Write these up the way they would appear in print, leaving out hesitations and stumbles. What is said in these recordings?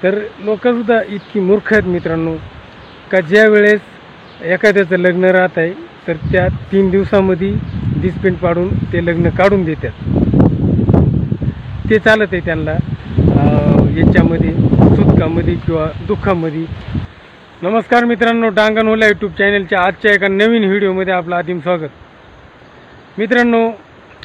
तर लोकसुद्धा इतकी मूर्ख आहेत मित्रांनो का ज्या वेळेस एखाद्याचं लग्न राहत आहे तर त्या 3 दिवसामध्ये डिस्पेंट पाडून ते लग्न काढून देतात. ते चालत आहे त्यांना याच्यामध्ये सुखामध्ये किंवा दुःखामध्ये. नमस्कार मित्रांनो, डांगणवाला यूट्यूब चॅनलच्या आजच्या एका नवीन व्हिडिओमध्ये आपलं आदिम स्वागत. मित्रांनो,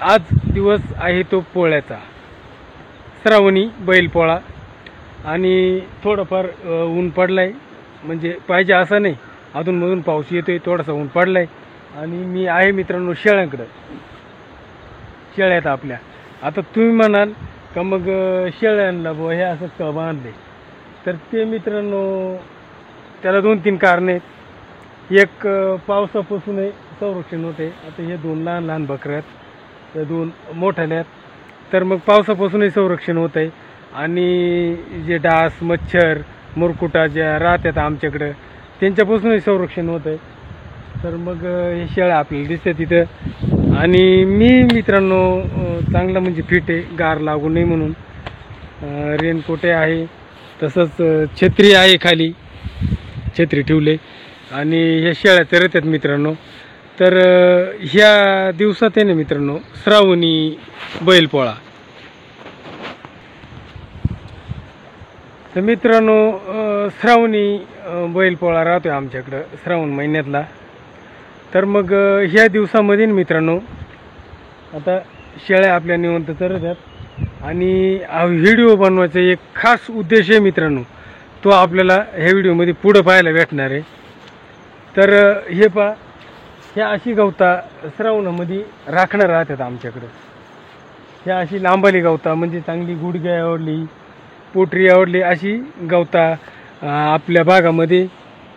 आज दिवस आहे तो पोळ्याचा, श्रावणी बैलपोळा. आणि थोडंफार ऊन पडलं आहे, म्हणजे पाहिजे असं नाही, अधूनमधून पाऊस येतो आहे, थोडासा ऊन पडला आहे. आणि मी आहे मित्रांनो शेळ्यांकडं. शेळ्यात आपल्या आता तुम्ही म्हणाल का मग शेळ्यांना हे असं का बांधले, तर ते मित्रांनो त्याला 2-3 कारणं आहेत. एक, पावसापासूनही संरक्षण होते. आता हे 2 लहान लहान बकऱ्या आहेत, त्या 2 मोठ्याल्या आहेत, तर मग पावसापासूनही संरक्षण होत आहे. आणि जे डास, मच्छर, मुरकुटा ज्या राहतात आमच्याकडं त्यांच्यापासूनही संरक्षण होत आहे. तर मग हे शेळ्या आपल्याला दिसतात तिथं. आणि मी मित्रांनो चांगला म्हणजे फिट आहे, गार लागू नये म्हणून रेनकोटे आहे, तसंच छत्री आहे, खाली छत्री ठेवले. आणि ह्या शेळ्या चरतात मित्रांनो. तर ह्या दिवसात आहे ना मित्रांनो श्रावणी बैलपोळा. तर मित्रांनो श्रावणी बैलपोळा राहतोय आमच्याकडं श्रावण महिन्यातला. तर मग ह्या दिवसामध्ये मित्रांनो आता शेळ्या आपल्या निवंत चरतात. आणि हा व्हिडिओ बनवायचा एक खास उद्देश आहे मित्रांनो, तो आपल्याला ह्या व्हिडिओमध्ये पुढं पाहायला भेटणार आहे. तर हे पहा, ह्या अशी गवता श्रावणामध्ये राखणं राहतात आमच्याकडं. ह्या अशी लांबाली गवता, म्हणजे चांगली गुडघ्या आवडली, पोटरी आवडली अशी गवता आपल्या भागामध्ये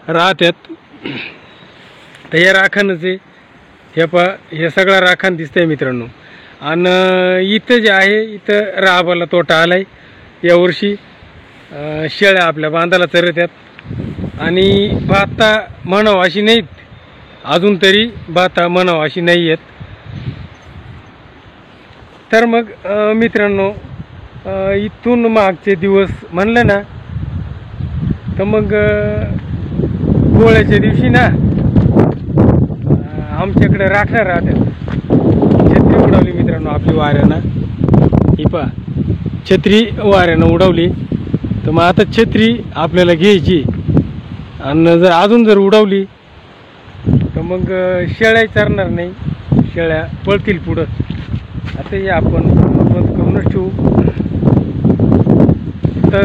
राहतात. तर हे राखणच आहे. हे पहा, हे सगळा राखण दिसतंय मित्रांनो. आणि इथं जे आहे इथं राबाला तोटा आलाय यावर्षी. शेळ्या आपल्या बांधाला चरतात. आणि भाता म्हणावं अशी नाहीत, अजून तरी भाता म्हणावं अशी नाही आहेत. तर मग मित्रांनो इथून मागचे दिवस म्हणलं ना, तर मग पोळ्याच्या दिवशी ना आमच्याकडे राखणार राहतात. छत्री उडवली मित्रांनो आपली वाऱ्यानं. ही पहा, छत्री वाऱ्यानं उडवली. तर मग आता छत्री आपल्याला घ्यायची, आणि जर उडवली तर मग शेळ्या चरणार नाही, शेळ्या पळतील पुढं. आता हे आपण बंद करूनच ठेवू. तर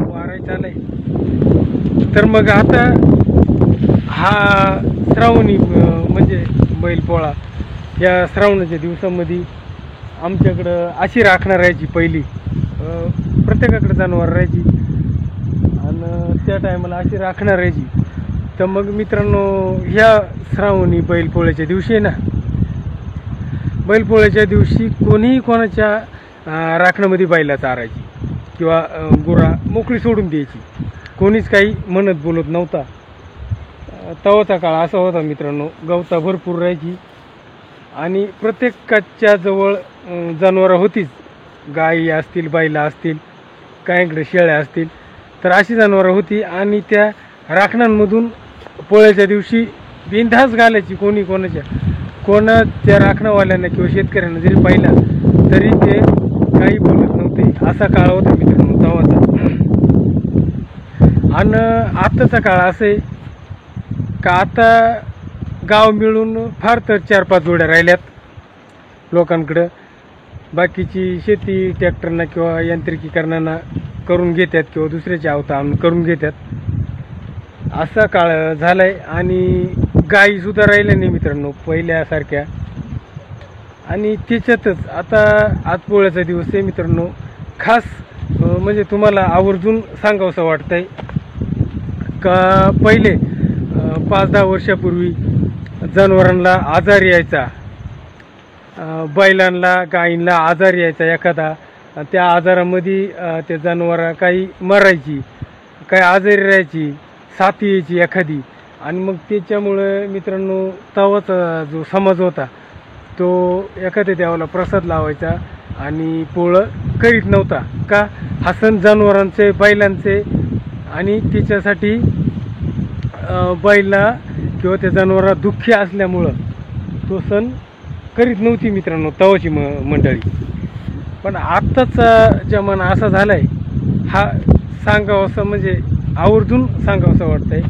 वारा चालय. तर मग आता हा श्रावणी म्हणजे बैलपोळा, या श्रावणाच्या दिवसामध्ये आमच्याकडं अशी राखणार राहायची. पहिली प्रत्येकाकडे जनावर राहायची आणि त्या टायमाला अशी राखणार राहायची. तर मग मित्रांनो ह्या श्रावणी बैलपोळ्याच्या दिवशी ना, बैलपोळ्याच्या दिवशी कोणीही कोणाच्या राखणामध्ये बैला चारायची किंवा गुरा मोकळी सोडून द्यायची. कोणीच काही म्हणत बोलत नव्हता. तवाचा काळ असा होता मित्रांनो, गवता भरपूर राहायची आणि प्रत्येकाच्या जवळ जनावरं होतीच. गाई असतील, बैला असतील, काहींकडे शेळ्या असतील, तर अशी जनावरं होती. आणि त्या राखणांमधून पोळ्याच्या दिवशी बिनधास घालायची. कोणाच्या राखणवाल्यांना किंवा शेतकऱ्यांना जरी पाहिला तरी ते काही बोलत नव्हते. असा काळ होता मित्रांनो तवाचा. आणि आत्ताचा काळ असं आहे का आता गाव मिळून फार तर 4-5 जोड्या राहिल्यात लोकांकडं. बाकीची शेती ट्रॅक्टरना किंवा यांत्रिकीकरणांना करून घेतात किंवा दुसऱ्याच्या अवता आणून करून घेतात. असा काळ झाला आहे. आणि गाईसुद्धा राहिल्या नाही मित्रांनो पहिल्यासारख्या. आणि त्याच्यातच आता आज पोळ्याचा दिवस आहे मित्रांनो. खास म्हणजे तुम्हाला आवर्जून सांगावंसं वाटतं आहे का पहिले 5-10 वर्षापूर्वी जनावरांना आजार यायचा, बैलांना गाईंना आजार यायचा एखादा. त्या आजारामध्ये त्या जनावरं काही मरायची, काही आजारी राहायची, साथी यायची एखादी. आणि मग त्याच्यामुळे मित्रांनो तवाचा जो समाज होता तो एखाद्या देवाला प्रसाद लावायचा आणि पोळं करीत नव्हता. का? हा सण जनावरांचे, बैलांचे आणि त्याच्यासाठी बैला किंवा त्या जनावराला दुःखी असल्यामुळं तो सण करीत नव्हती मित्रांनो तवाची मंडळी. पण आत्ताचा जमाना असा झाला आहे, हा सांगावंसं म्हणजे आवर्जून सांगावंसं वाटतं आहे.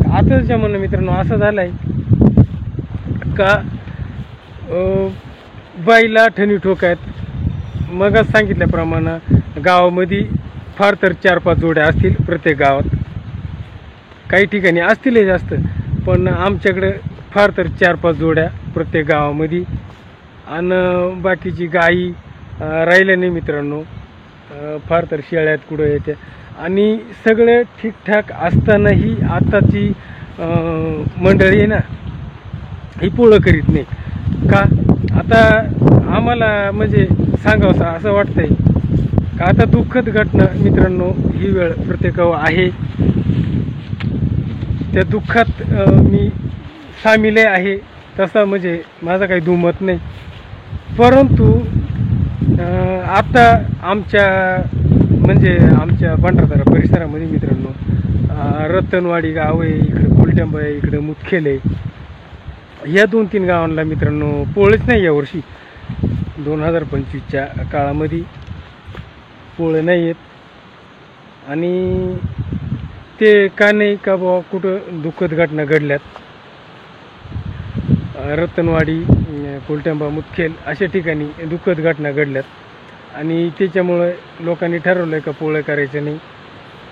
आताचा जमाना मित्रांनो असा झाला आहे का बाईला ठणी ठोकायत. मगच सांगितल्याप्रमाणे गावामध्ये फार तर 4-5 जोड्या असतील प्रत्येक गावात, काही ठिकाणी असतीलही जास्त, पण आमच्याकडे फार तर 4-5 जोड्या प्रत्येक गावामध्ये. आणि बाकीची गाई राहिल्या नाही मित्रांनो, फार तर शेळ्यात कुठं येत्या. आणि सगळं ठीकठाक असतानाही आताची मंडळी आहे ना ही पोळं करीत नाही. का? आता आम्हाला म्हणजे सांगावं असं वाटतंय का आता दुःखद घटना मित्रांनो ही वेळ प्रत्येकावर आहे. त्या दुःखात मी सामील आहे, तसा म्हणजे माझा काही दुमत नाही. परंतु आता आमच्या म्हणजे आमच्या भंडारदरा परिसरामध्ये मित्रांनो रतनवाडी गाव आहे, इकडे कोलटेंबा आहे, इकडे मुदखेल आहे. या 2-3 गावांना मित्रांनो पोळेच नाही यावर्षी. 2025च्या काळामध्ये पोळे नाही आहेत. आणि ते का नाही का बुवा कुठं दुःखद घटना घडल्यात. रतनवाडी, कोलटेंबा, मुदखेल अशा ठिकाणी दुःखद घटना घडल्यात आणि त्याच्यामुळे लोकांनी ठरवलं आहे का पोळं करायचं नाही.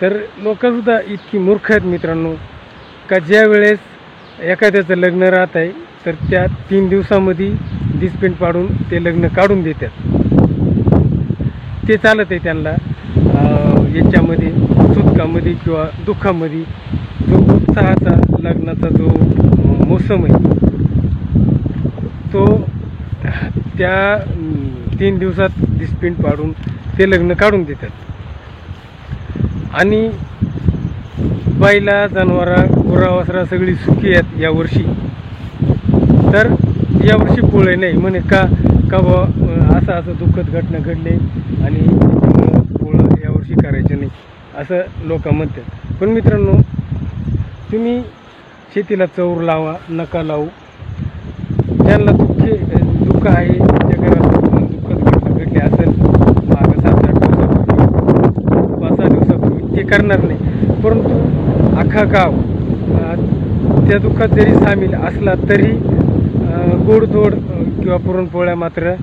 तर लोकसुद्धा इतकी मूर्ख आहेत मित्रांनो का ज्या वेळेस एखाद्याचं लग्न राहत आहे तर त्या 3 दिवसामध्ये डिस्पेंट पाडून ते लग्न काढून देतात. ते चालत आहे त्यांना. याच्यामध्ये सुटकामध्ये किंवा दुःखामध्ये जो उत्साहाचा लग्नाचा जो मोसम आहे तो त्या 3 दिवसात डिस्पेंट पाडून ते लग्न काढून देतात. आणि बैला, जनावरा, गुरावासरा सगळी सुखी आहेत यावर्षी. तर यावर्षी पोळे नाही म्हणे का बा असं दुःखद घटना घडले आणि त्यामुळं पोळं यावर्षी करायचं नाही असं लोक म्हणतात. पण मित्रांनो तुम्ही शेतीला चौर लावा नका लावू. ज्यांना दुःख आहे, ज्या घरात दुःखद घटना घडली असेल मागं 7-8 दिवसापूर्वी, 5-6 दिवसापूर्वी, ते करणार नाही. परंतु अख्खा गाव त्या दुःखात जरी सामील असला तरी गोडधोड किंवा पुरणपोळ्या मात्र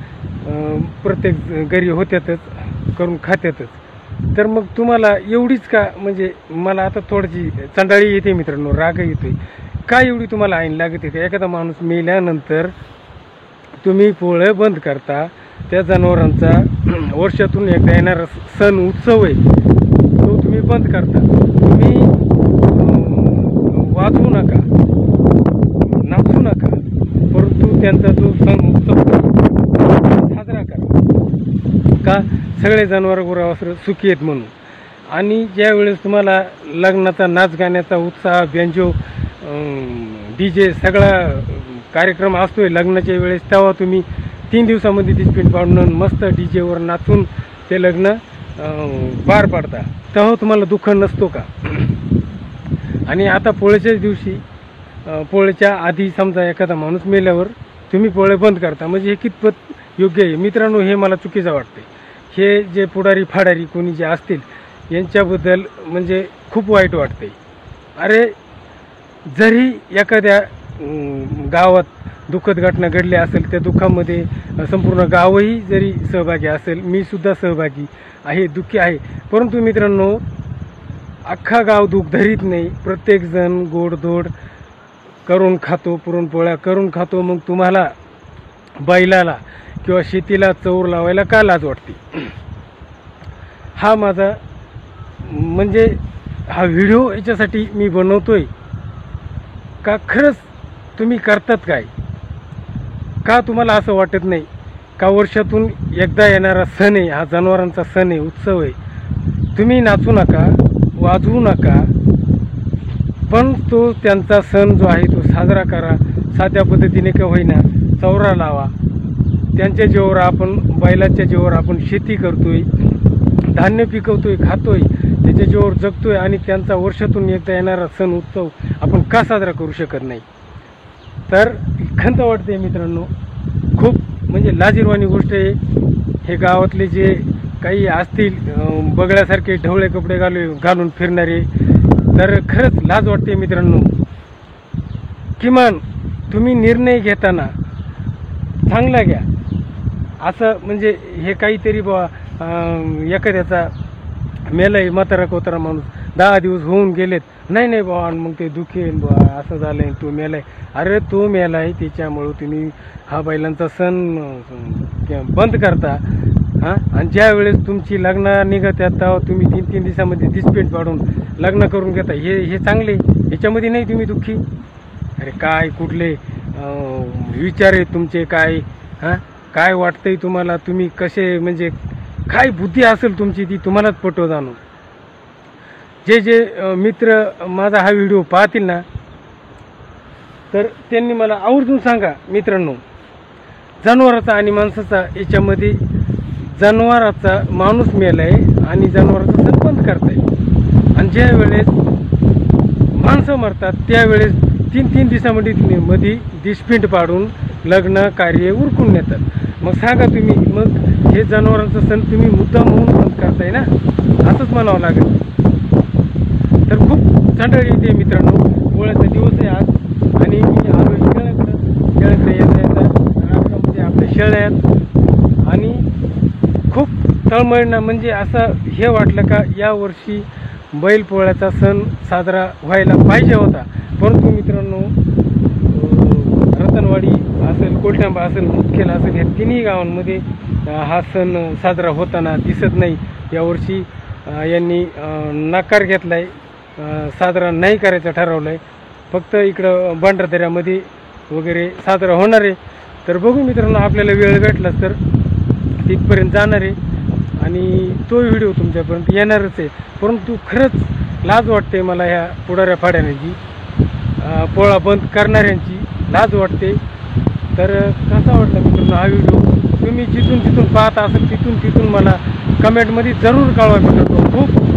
प्रत्येक घरी होत्यातच, करून खात्यातच. तर मग तुम्हाला एवढीच का म्हणजे मला आता थोडीशी चंडाळी येते मित्रांनो, राग येतोय का एवढी तुम्हाला ऐन लागते का? एखादा माणूस मेल्यानंतर तुम्ही पोळं बंद करता, त्या जनावरांचा वर्षातून एकदा येणारा सण उत्सव आहे तो तुम्ही बंद करता. तुम्ही वाजवू नका, नाचू नका, परंतु त्यांचा जो सण उत्सव साजरा करा. का? सगळे जनावर गुरावासर सुखी आहेत म्हणून. आणि ज्या वेळेस तुम्हाला लग्नाचा नाच गाण्याचा उत्साह, बेंजो, DJ सगळा कार्यक्रम असतोय लग्नाच्या वेळेस, तेव्हा तुम्ही 3 दिवसामध्ये डिस्पेंट पाडून मस्त DJवर नाचून ते लग्न पार पाडता, तेव्हा तुम्हाला दुःख नसतो का? आणि आता पोळ्याच्याच दिवशी, पोळ्याच्या आधी समजा एखादा माणूस मेल्यावर तुम्ही पोळे बंद करता, म्हणजे हे कितपत योग्य आहे मित्रांनो? हे मला चुकीचं वाटते. हे जे पुढारी फाडारी कोणी जे असतील यांच्याबद्दल म्हणजे खूप वाईट वाटते. अरे जरी एखाद्या गावात दुःखद घटना घडली असेल, त्या दुःखामध्ये संपूर्ण गावही जरी सहभागी असेल, मी सुद्धा सहभागी आहे, दुःखी आहे, परंतु मित्रांनो अख्खा गाव दुःख धरीत नाही. प्रत्येकजण गोडधोड करून खातो, पुरणपोळ्या करून खातो. मग तुम्हाला बैलाला किंवा शेतीला चौर लावायला का लाज वाटते? हा माझा म्हणजे हा व्हिडिओ याच्यासाठी मी बनवतोय का खरंच तुम्ही करतात काय? का तुम्हाला असं वाटत नाही का वर्षातून एकदा येणारा सण आहे, हा जनावरांचा सण आहे, उत्सव आहे, तुम्ही नाचू नका, वाजवू नका, पण तो त्यांचा सण जो आहे तो साजरा करा. साध्या पद्धतीने का होईना चौरा लावा, त्यांच्या जीवावर आपण, बैलाच्या जीवावर आपण शेती करतोय, धान्य पिकवतोय, खातोय, त्याच्या जीवावर जगतोय आणि त्यांचा वर्षातून एकदा येणारा सण उत्सव आपण का साजरा करू शकत नाही? तर खंत वाटते मित्रांनो, खूप म्हणजे लाजिरवाणी गोष्ट आहे. हे गावातले जे काही असतील बगड्यासारखे ढवळे कपडे घालून फिरणारे, तर खरंच लाज वाटते मित्रांनो. किमान तुम्ही निर्णय घेताना चांगला घ्या. असं म्हणजे हे काहीतरी बा एखाद्याचा मेलाय म्हातारा कोतारा माणूस 10 दिवस होऊन गेलेत, नाही बा मग ते दुखेल बा, असं झालंय, तो मेलाय. अरे तो मेलाय त्याच्यामुळं तुम्ही हा बैलांचा सण बंद करता. हां, आणि ज्या वेळेस तुमची लग्न निघत तेव्हा तुम्ही 3-3 दिवसामध्ये दिसपेट पाडून लग्न करून घेता. हे चांगले, ह्याच्यामध्ये नाही तुम्ही दुःखी. अरे काय कुठले विचार आहेत तुमचे, काय हां, काय वाटतंय तुम्हाला, तुम्ही कसे, म्हणजे काय बुद्धी असेल तुमची ती तुम्हालाच पटवत आणू. जे मित्र माझा हा व्हिडिओ पाहतील ना, तर त्यांनी मला आवर्जून सांगा मित्रांनो, जनावराचा आणि माणसाचा याच्यामध्ये, जनावराचा माणूस मेलाय आणि जनावराचा सण बंद करताय. आणि ज्या वेळेस माणसं मरतात त्यावेळेस 3-3 दिवसामध्ये दिसपिंट पाडून लग्न कार्य उरकून नेतात. मग सांगा तुम्ही, मग हे जनावरांचा सण तुम्ही मुद्दाम म्हणून बंद करताय ना, असंच म्हणावं लागेल. तर खूप थंडाळी येते मित्रांनो, पोळ्याचा दिवस आहे आज आणि मी आलो शेळ्याकडे येता राष्ट्रामध्ये आपल्या शेळ्या आहेत. आणि खूप तळमळणं, म्हणजे असं हे वाटलं का यावर्षी बैलपोळ्याचा सण साजरा व्हायला पाहिजे होता. परंतु मित्रांनो, रतनवाडी असेल, कोलटांबा असेल, मुदखेड असेल, या तिन्ही गावांमध्ये हा सण साजरा होताना दिसत नाही. यावर्षी यांनी नकार घेतला आहे, साजरा नाही करायचं ठरवलं आहे. फक्त इकडं भंडारदऱ्यामध्ये वगैरे साजरा होणार आहे. तर बघू मित्रांनो, आपल्याला वेळ भेटलाच तर तिथपर्यंत जाणार आहे आणि तो व्हिडिओ तुमच्यापर्यंत येणारच आहे. परंतु खरंच लाज वाटते मला ह्या पुढाऱ्या फाड्याची, पोळा बंद करणाऱ्यांची लाज वाटते. तर कसा वाटला मित्रांनो हा व्हिडिओ? तुम्ही जिथून पाहता असेल तिथून मला कमेंटमध्ये जरूर कळवा मित्रांनो. खूप